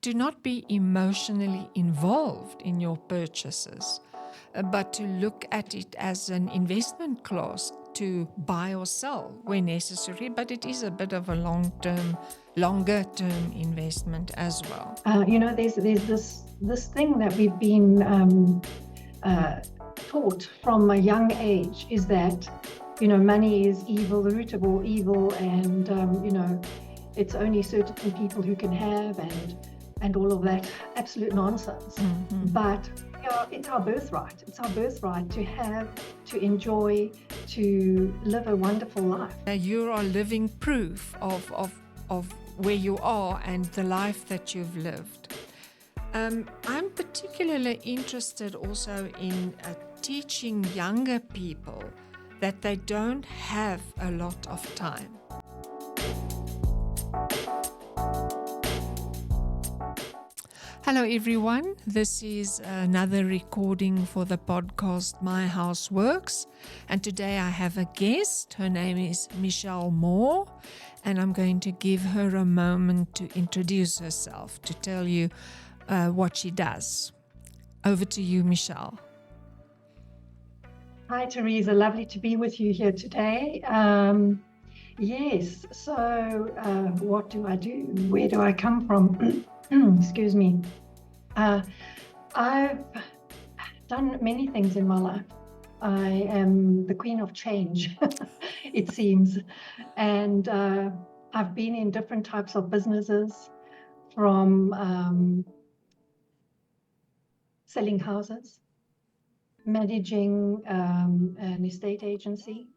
to not be emotionally involved in your purchases, but to look at it as an investment class to buy or sell when necessary, but it is a bit of a longer term investment as well. There's this thing that we've been taught from a young age is that, money is evil, the root of all evil, and it's only certain people who can have, and all of that absolute nonsense. Mm-hmm. But it's our birthright. It's our birthright to have, to enjoy, to live a wonderful life. You are living proof of where you are and the life that you've lived. I'm particularly interested also in teaching younger people that they don't have a lot of time. Hello everyone, this is another recording for the podcast My House Works, and today I have a guest. Her name is Michelle Moore, and I'm going to give her a moment to introduce herself, to tell you what she does. Over to you, Michelle. Hi Teresa, lovely to be with you here today. Yes, so what do I do? Where do I come from? Excuse me. I've done many things in my life. I am the queen of change, it seems. And I've been in different types of businesses, from selling houses, managing an estate agency,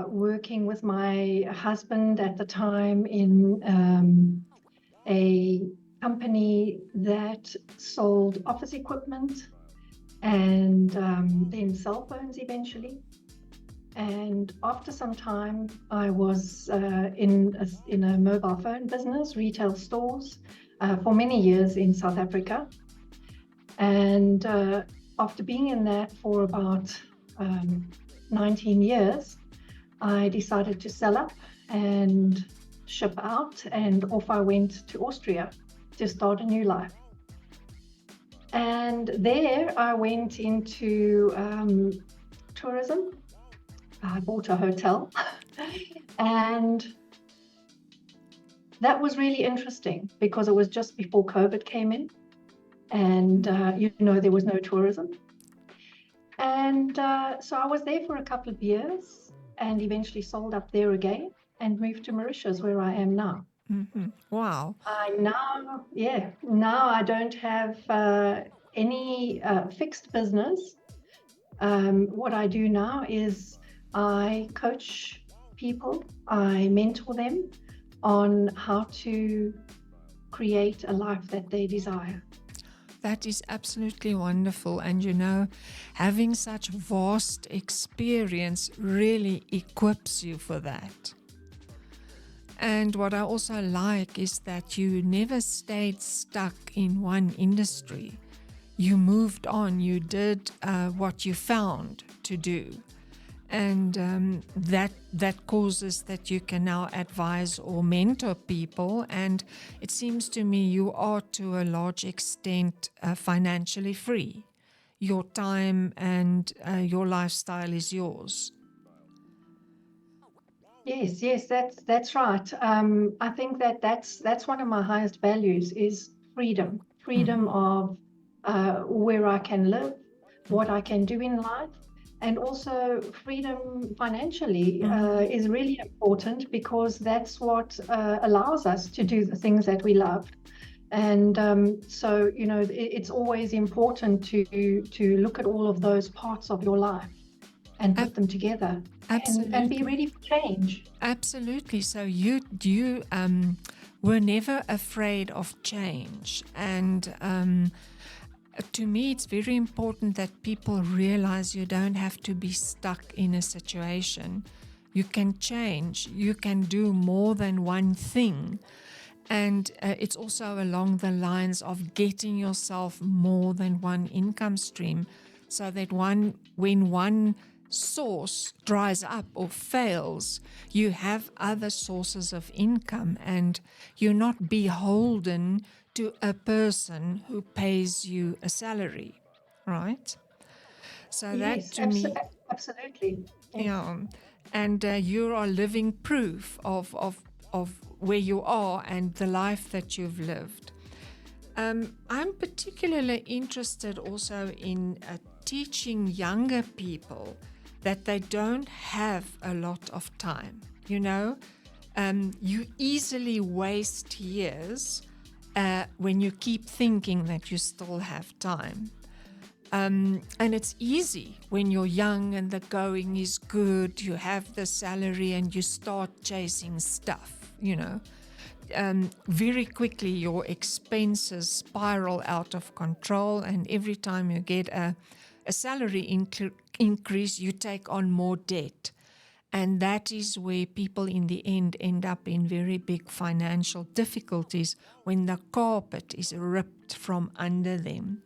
working with my husband at the time in a company that sold office equipment and then cell phones eventually. And after some time, I was in a mobile phone business, retail stores, for many years in South Africa. And after being in that for about 19 years, I decided to sell up and ship out, and off I went to Austria to start a new life. And there I went into tourism. I bought a hotel and that was really interesting because it was just before COVID came in, and there was no tourism. And so I was there for a couple of years and eventually sold up there again and moved to Mauritius, where I am now. Mm-hmm. Wow. Now I don't have any fixed business. What I do now is I coach people, I mentor them on how to create a life that they desire. That is absolutely wonderful. And having such vast experience really equips you for that. And what I also like is that you never stayed stuck in one industry. You moved on, you did what you found to do. And that causes that you can now advise or mentor people. And it seems to me you are to a large extent financially free. Your time and your lifestyle is yours. Yes, that's right. I think that's one of my highest values is freedom of where I can live, what I can do in life, and also freedom financially is really important because that's what allows us to do the things that we love. And so it's always important to look at all of those parts of your life and put them together. Absolutely. And be ready for change. Absolutely. So you were never afraid of change. And to me, it's very important that people realize you don't have to be stuck in a situation. You can change. You can do more than one thing. And it's also along the lines of getting yourself more than one income stream so that when one source dries up or fails, you have other sources of income and you're not beholden to a person who pays you a salary, right? So that Yes, to me, absolutely. Yes. yeah, and you are living proof of where you are and the life that you've lived. I'm particularly interested also in teaching younger people that they don't have a lot of time. You know, you easily waste years when you keep thinking that you still have time. And it's easy when you're young and the going is good, you have the salary and you start chasing stuff, you know. Very quickly your expenses spiral out of control, and every time you get a salary increase, you take on more debt. And that is where people in the end up in very big financial difficulties when the carpet is ripped from under them.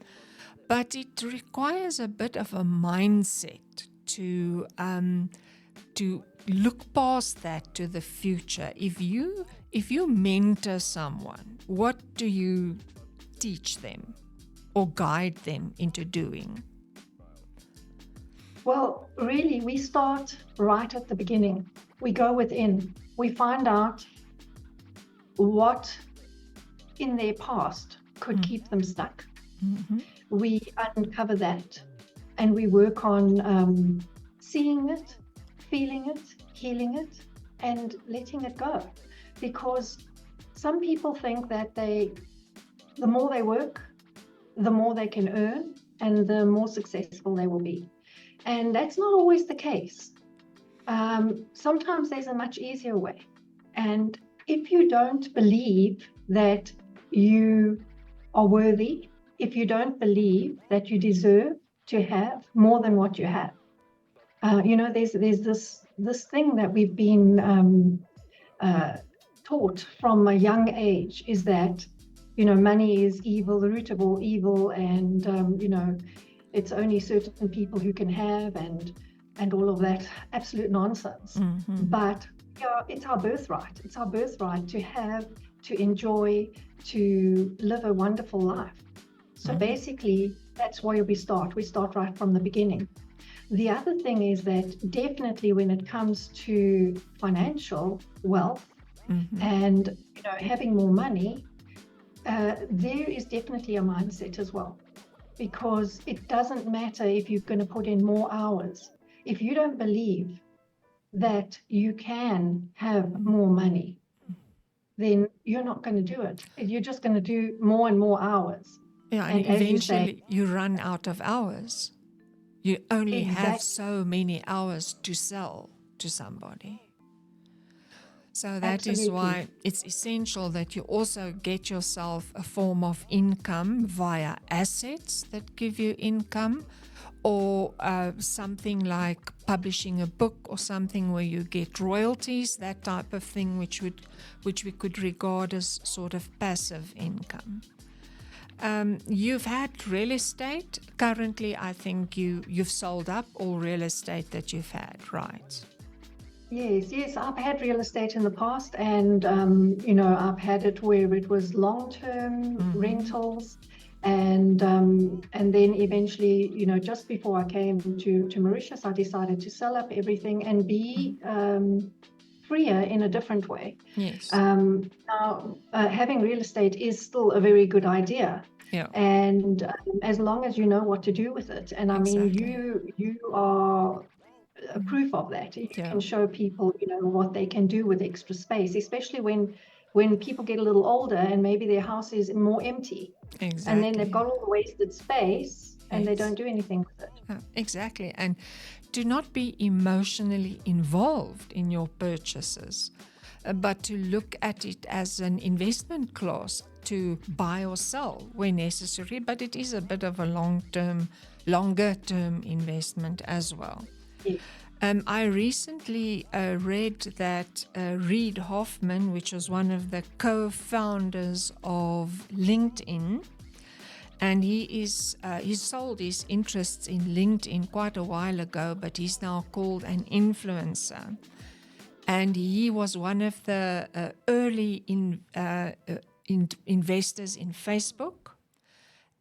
But it requires a bit of a mindset to look past that to the future. If you mentor someone, what do you teach them or guide them into doing? Well, really, we start right at the beginning. We go within. We find out what in their past could keep them stuck. We uncover that, and we work on seeing it, feeling it, healing it, and letting it go. Because some people think that the more they work, the more they can earn, and the more successful they will be. And that's not always the case. Sometimes there's a much easier way. And if you don't believe that you are worthy, if you don't believe that you deserve to have more than what you have, there's this thing that we've been taught from a young age, is that money is evil, the root of all evil, and it's only certain people who can have, and all of that absolute nonsense. But it's our birthright. It's our birthright to have, to enjoy, to live a wonderful life. So basically, that's where we start. We start right from the beginning. The other thing is that definitely when it comes to financial wealth and having more money, there is definitely a mindset as well. Because it doesn't matter if you're going to put in more hours. If you don't believe that you can have more money, then you're not going to do it. You're just going to do more and more hours. Yeah, and as you say, eventually you run out of hours. You only have so many hours to sell to somebody. So that is why it's essential that you also get yourself a form of income via assets that give you income, or something like publishing a book or something where you get royalties, that type of thing, which we could regard as sort of passive income. You've had real estate. Currently, I think you've sold up all real estate that you've had, right? Yes, I've had real estate in the past, and I've had it where it was long-term rentals, and then eventually, just before I came to Mauritius, I decided to sell up everything and be freer in a different way. Yes. Now, having real estate is still a very good idea. Yeah. And as long as you know what to do with it, and I mean, you are a proof of that. You can show people, what they can do with extra space, especially when people get a little older and maybe their house is more empty. Exactly. And then they've got all the wasted space and they don't do anything with it. Exactly. And do not be emotionally involved in your purchases, but to look at it as an investment class to buy or sell where necessary. But it is a bit of a longer term investment as well. Yeah. I recently read that Reid Hoffman, which was one of the co-founders of LinkedIn, and he sold his interests in LinkedIn quite a while ago, but he's now called an influencer. And he was one of the early investors in Facebook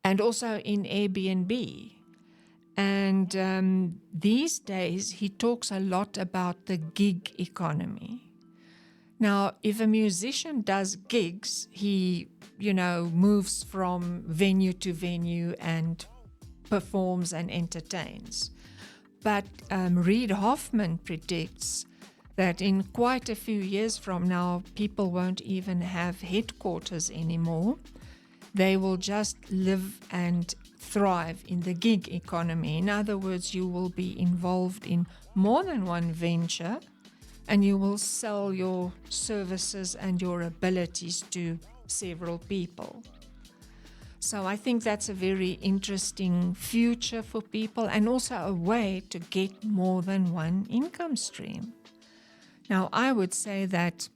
and also in Airbnb. And these days, he talks a lot about the gig economy. Now, if a musician does gigs, he, moves from venue to venue and performs and entertains. But Reid Hoffman predicts that in quite a few years from now, people won't even have headquarters anymore. They will just live and thrive in the gig economy. In other words, you will be involved in more than one venture, and you will sell your services and your abilities to several people. So I think that's a very interesting future for people, and also a way to get more than one income stream. Now, I would say that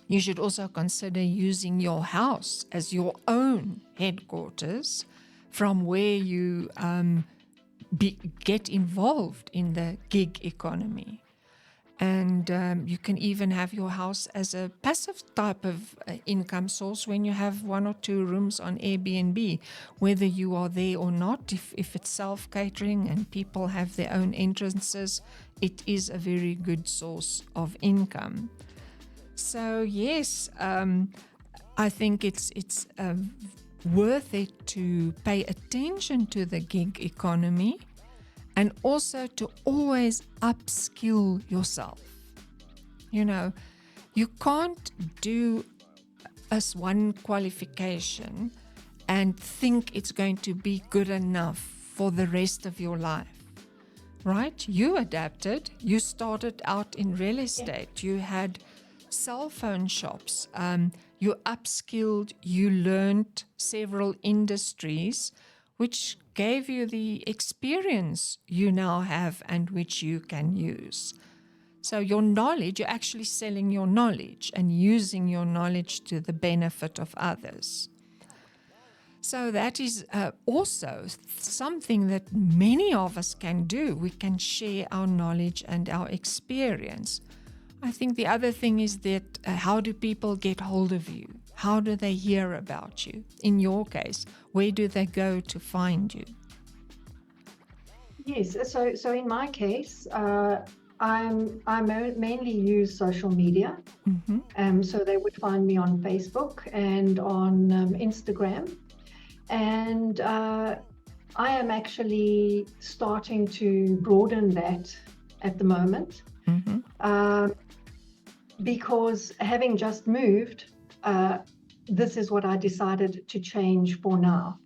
you should also consider using your house as your own headquarters from where you get involved in the gig economy. And you can even have your house as a passive type of income source when you have 1 or 2 rooms on Airbnb, whether you are there or not. If it's self-catering and people have their own entrances, it is a very good source of income. So yes, I think it's worth it to pay attention to the gig economy, and also to always upskill yourself. You can't do as one qualification and think it's going to be good enough for the rest of your life, right? You adapted. You started out in real estate. You had cell phone shops. You upskilled. You learned several industries, which gave you the experience you now have and which you can use. So your knowledge, you're actually selling your knowledge and using your knowledge to the benefit of others. So that is also something that many of us can do. We can share our knowledge and our experience. I think the other thing is that how do people get hold of you? How do they hear about you? In your case, where do they go to find you? Yes, so in my case, I mainly use social media. Mm-hmm. So they would find me on Facebook and on Instagram. And I am actually starting to broaden that at the moment. Mm-hmm. Because having just moved, this is what I decided to change for now.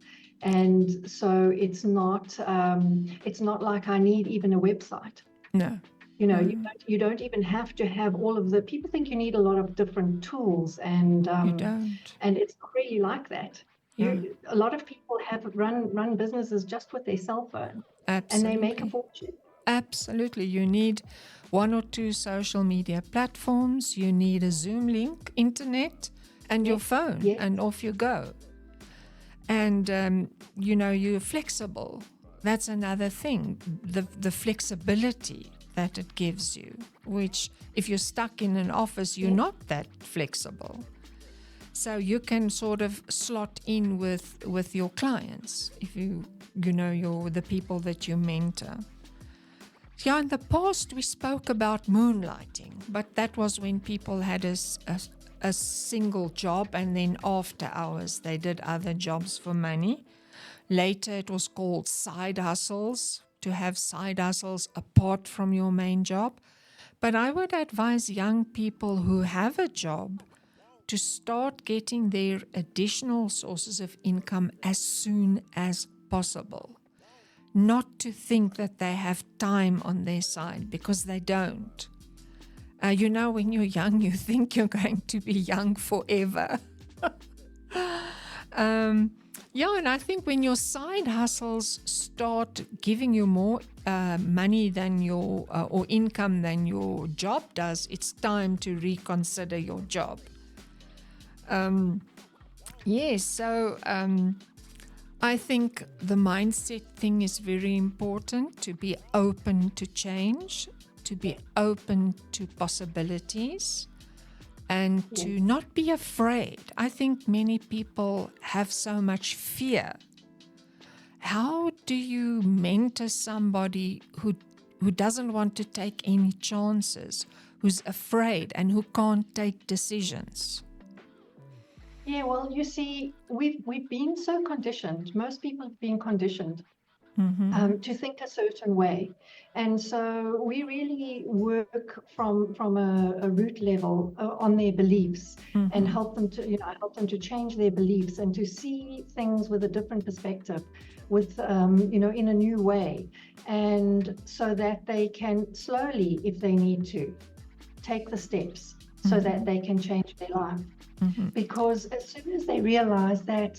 And so it's not like I need even a website. No. You don't even have to have all of the, people think you need a lot of different tools, and you don't. And it's not really like that. A lot of people have run businesses just with their cell phone. Absolutely. And they make a fortune. Absolutely. You need 1 or 2 social media platforms. You need a Zoom link, internet, and your phone, and off you go. And, you're flexible. That's another thing, the flexibility that it gives you, which if you're stuck in an office, you're not that flexible. So you can sort of slot in with your clients, if you're the people that you mentor. Yeah, in the past we spoke about moonlighting, but that was when people had a single job, and then after hours they did other jobs for money. Later it was called side hustles, to have side hustles apart from your main job. But I would advise young people who have a job to start getting their additional sources of income as soon as possible. Not to think that they have time on their side, because they don't. When you're young, you think you're going to be young forever. And I think when your side hustles start giving you more money than or income than your job does, it's time to reconsider your job. I think the mindset thing is very important, to be open to change, to be open to possibilities. and Yes. to not be afraid. I think many people have so much fear. How do you mentor somebody who doesn't want to take any chances, who's afraid and who can't take decisions? Yeah, well, you see, we've been so conditioned. Most people have been conditioned to think a certain way, and so we really work from a root level on their beliefs and help them to help them to change their beliefs and to see things with a different perspective, with in a new way, and so that they can slowly, if they need to, take the steps so that they can change their life. Because as soon as they realize that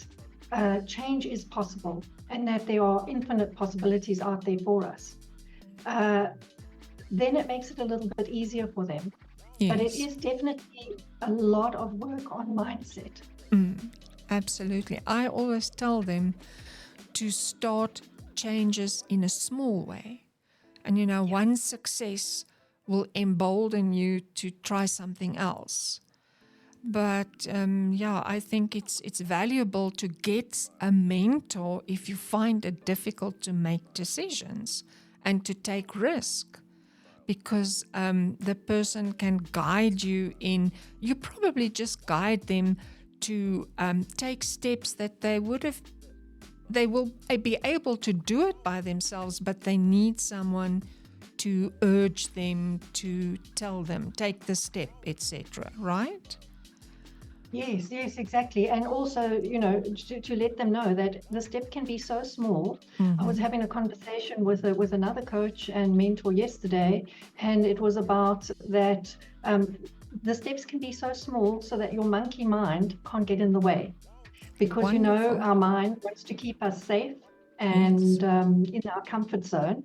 change is possible and that there are infinite possibilities out there for us, then it makes it a little bit easier for them. But it Yes. is definitely a lot of work on mindset. Absolutely. I always tell them to start changes in a small way. And one success will embolden you to try something else. But I think it's valuable to get a mentor if you find it difficult to make decisions and to take risk, because the person can guide you in. You probably just guide them to take steps that they will be able to do it by themselves, but they need someone to urge them, to tell them, take the step, etc. Right? Yes, exactly. And also, to let them know that the step can be so small. I was having a conversation with another coach and mentor yesterday, and it was about that the steps can be so small so that your monkey mind can't get in the way. Because, Wonderful. our mind wants to keep us safe Yes. and in our comfort zone.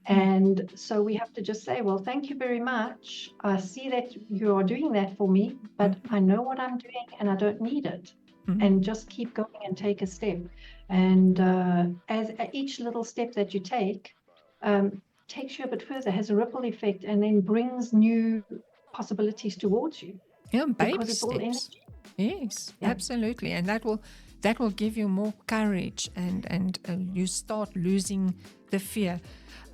And so we have to just say, well, thank you very much. I see that you are doing that for me, but I know what I'm doing and I don't need it. And just keep going and take a step. And as each little step that you take takes you a bit further, has a ripple effect, and then brings new possibilities towards you Yeah, baby because it's all steps. energy. Yes, Yeah. absolutely, and that will give you more courage, and you start losing the fear.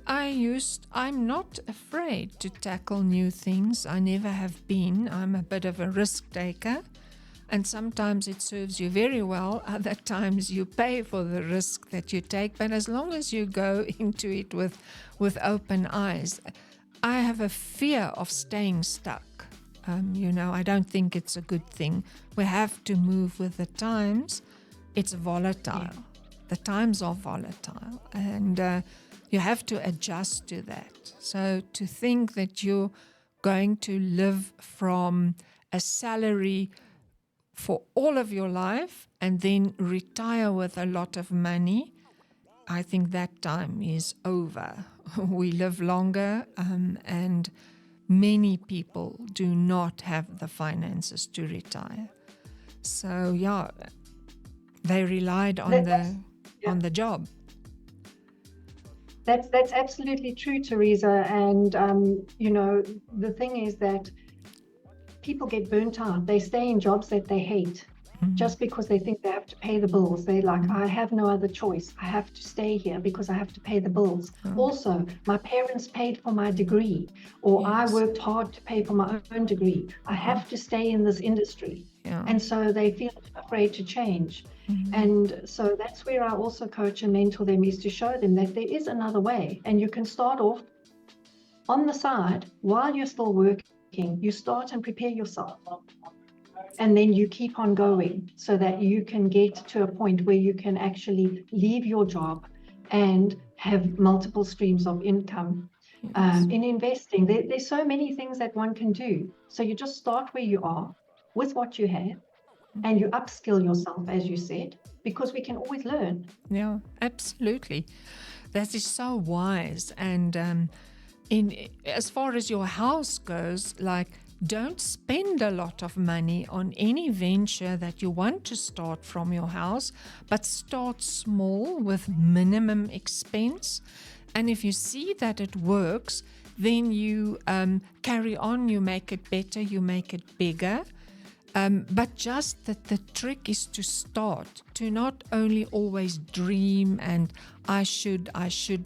I'm not afraid to tackle new things. I never have been. I'm a bit of a risk taker, and sometimes it serves you very well. Other times you pay for the risk that you take. But as long as you go into it with open eyes, I have a fear of staying stuck. I don't think it's a good thing. We have to move with the times. It's volatile. Yeah. The times are volatile, and you have to adjust to that. So to think that you're going to live from a salary for all of your life and then retire with a lot of money, I think that time is over. We live longer, and many people do not have the finances to retire. So they relied on the job. That's absolutely true, Teresa. And the thing is that people get burnt out. They stay in jobs that they hate just because they think they have to pay the bills. They're like, I have no other choice. I have to stay here because I have to pay the bills. Also, my parents paid for my degree, or I Yes. worked hard to pay for my own degree. I have to stay in this industry. Yeah. And so they feel afraid to change. And so that's where I also coach and mentor them, is to show them that there is another way. And you can start off on the side while you're still working. You start and prepare yourself. And then you keep on going so that you can get to a point where you can actually leave your job and have multiple streams of income. Yes. In investing, there's so many things that one can do. So you just start where you are with what you have, and you upskill yourself, as you said, because we can always learn. Yeah, absolutely. That is so wise. And as far as your house goes, like, don't spend a lot of money on any venture that you want to start from your house, but start small with minimum expense. And if you see that it works, then you carry on, you make it better, you make it bigger. But just that the trick is to start, to not only always dream and I should,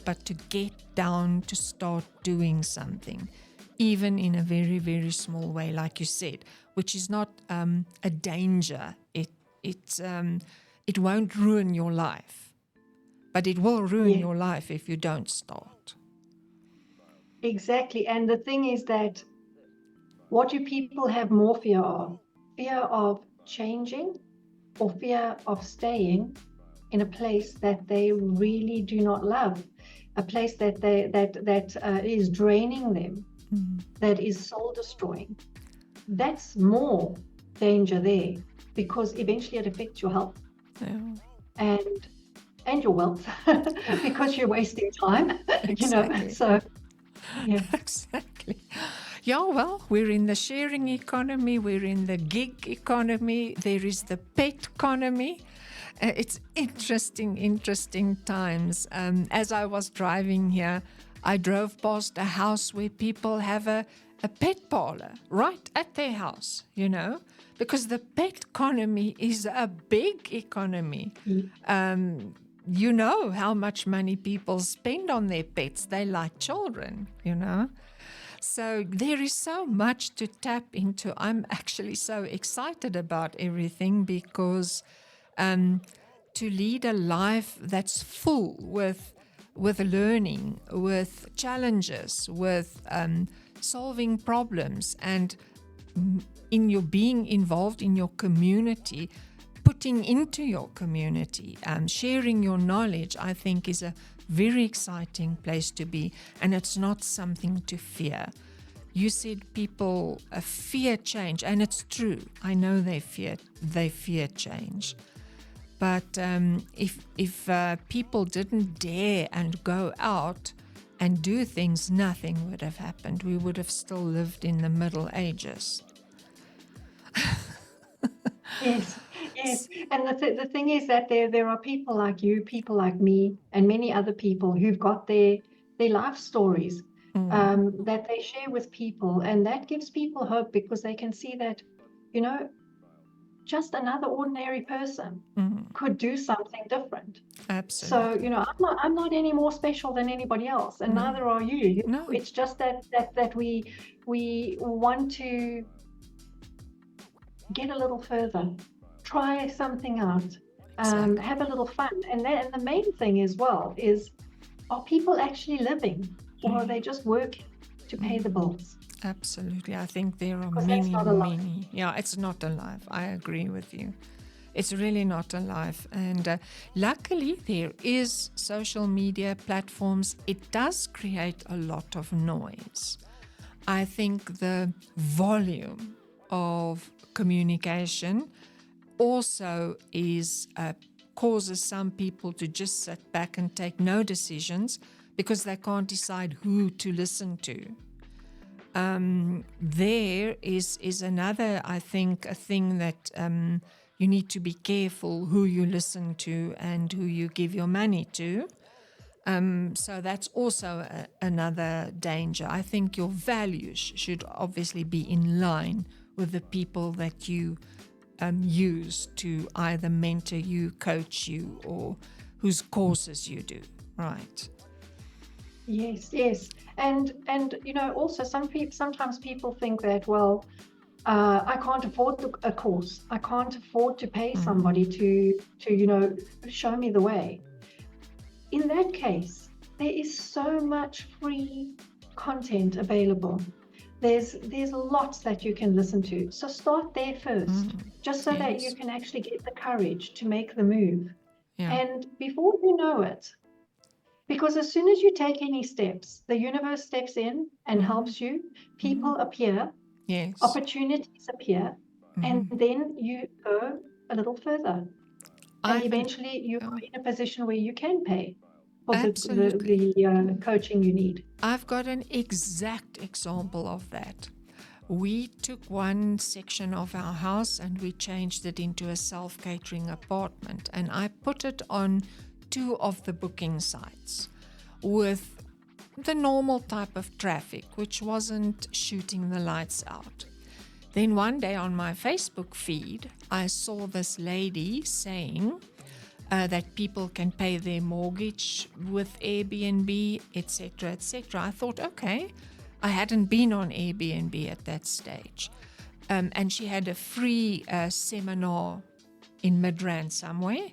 but to get down to start doing something, even in a very, very small way, like you said, which is not a danger. It won't ruin your life, but it will ruin Yeah, your life if you don't start. exactly. And the thing is that what do people have more fear of? Fear of changing or fear of staying in a place that they really do not love, a place that is draining them, that is soul destroying. That's more danger there, because eventually it affects your health Yeah, and your wealth because you're wasting time, exactly. So yeah. Exactly. Yeah, well, we're in the sharing economy, we're in the gig economy, there is the pet economy. It's interesting times. As I was driving here, I drove past a house where people have a pet parlor right at their house, because the pet economy is a big economy. You know how much money people spend on their pets. They like children. So there is so much to tap into. I'm actually so excited about everything because to lead a life that's full with learning, with challenges, with solving problems, and in your being involved in your community, putting into your community, sharing your knowledge, I think is a very exciting place to be, and it's not something to fear. You said people fear change, and it's true. I know they fear change. But if people didn't dare and go out and do things, nothing would have happened. We would have still lived in the Middle Ages. Yes, yes. And the thing is that there are people like you, people like me, and many other people who've got their life stories that they share with people, and that gives people hope because they can see that, you know, just another ordinary person could do something different. So, Absolutely. I'm not any more special than anybody else, and No, neither are you. no, It's just that we want to get a little further, try something out, exactly. have a little fun. And the main thing as well is, are people actually living, or are they just working to pay the bills? Absolutely. I think there are Because that's many, not a life. many. Yeah, it's not a life. I agree with you. It's really not a life. And luckily, there is social media platforms. It does create a lot of noise. I think the volume of communication also causes some people to just sit back and take no decisions because they can't decide who to listen to. There is another, I think, a thing that you need to be careful who you listen to and who you give your money to. So that's also another danger. I think your values should obviously be in line with the people that you use to either mentor you, coach you, or whose courses you do. Right. Yes, yes. And also sometimes people think that, well, I can't afford a course. I can't afford to pay somebody to show me the way. In that case, there is so much free content available. There's lots that you can listen to. So start there first, just so that you Yes. can actually get the courage to make the move. Yeah. And before you know it, because as soon as you take any steps, the universe steps in and helps you, people appear, Yes. opportunities appear, and then you go a little further. And I've eventually you are in a position where you can pay for absolutely. the coaching you need. I've got an exact example of that. We took one section of our house and we changed it into a self-catering apartment, and I put it on 2 of the booking sites with the normal type of traffic, which wasn't shooting the lights out. Then one day on my Facebook feed, I saw this lady saying that people can pay their mortgage with Airbnb, etc., etc. I thought, okay, I hadn't been on Airbnb at that stage. And she had a free seminar in Midrand somewhere.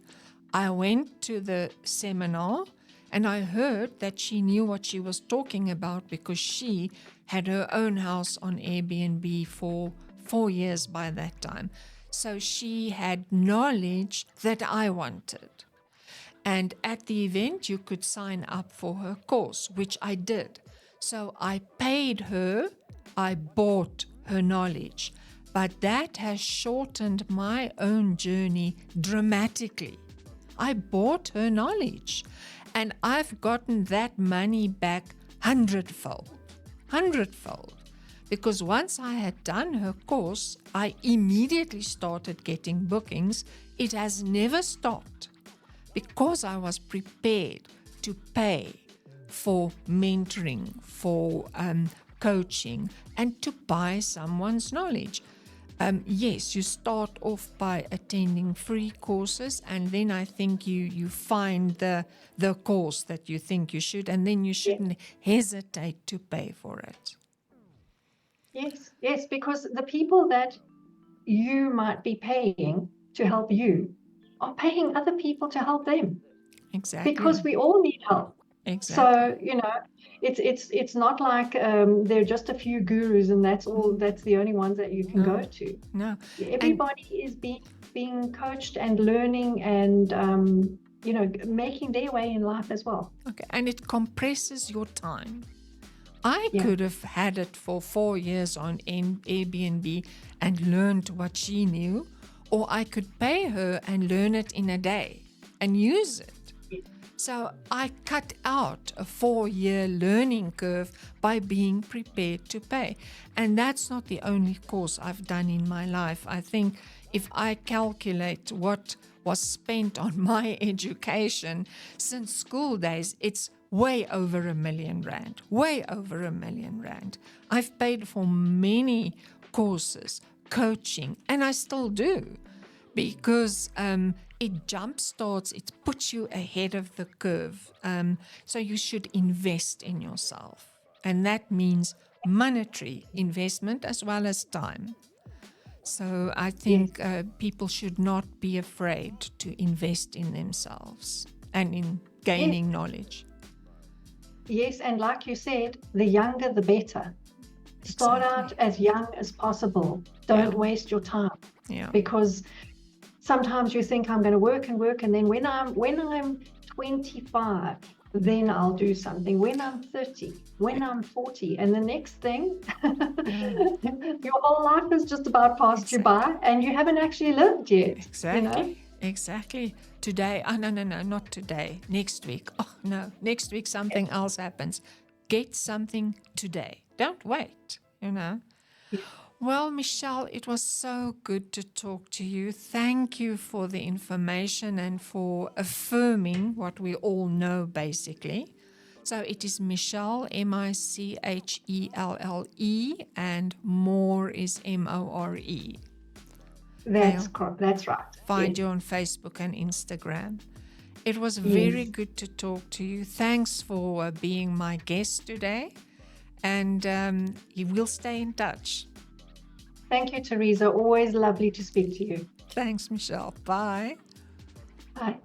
I went to the seminar and I heard that she knew what she was talking about because she had her own house on Airbnb for 4 years by that time. So she had knowledge that I wanted. And at the event, you could sign up for her course, which I did. So I paid her, I bought her knowledge. But that has shortened my own journey dramatically. I bought her knowledge and I've gotten that money back hundredfold. Because once I had done her course, I immediately started getting bookings. It has never stopped because I was prepared to pay for mentoring, for coaching, and to buy someone's knowledge. Yes, you start off by attending free courses, and then I think you find the course that you think you should, and then you shouldn't hesitate to pay for it. Yes, because the people that you might be paying to help you are paying other people to help them. Exactly. Because we all need help. Exactly. So, it's not like there are just a few gurus and that's the only ones that you can go to. No. Everybody is being coached and learning and making their way in life as well. Okay, and it compresses your time. I could have had it for 4 years on Airbnb and learned what she knew, or I could pay her and learn it in a day and use it. So I cut out a 4-year learning curve by being prepared to pay. And that's not the only course I've done in my life. I think if I calculate what was spent on my education since school days, it's way over R1 million. Way over R1 million. I've paid for many courses, coaching, and I still do. Because it jumpstarts, it puts you ahead of the curve. So you should invest in yourself. And that means monetary investment as well as time. So I think people should not be afraid to invest in themselves and in gaining knowledge. Yes, and like you said, the younger the better. Start out as young as possible. Don't waste your time. Yeah. Because sometimes you think I'm going to work, and then when I'm 25, then I'll do something. When I'm 30, when I'm 40, and the next thing, your whole life is just about passed you by, and you haven't actually lived yet. Exactly. Today, no, not today. Next week. Oh no, next week something else happens. Get something today. Don't wait. Yeah. Well, Michelle, it was so good to talk to you. Thank you for the information and for affirming what we all know, basically. So it is Michelle, Michelle, and More is More. That's right. Find you on Facebook and Instagram. It was very good to talk to you. Thanks for being my guest today. And we'll stay in touch. Thank you, Teresa. Always lovely to speak to you. Thanks, Michelle. Bye. Bye.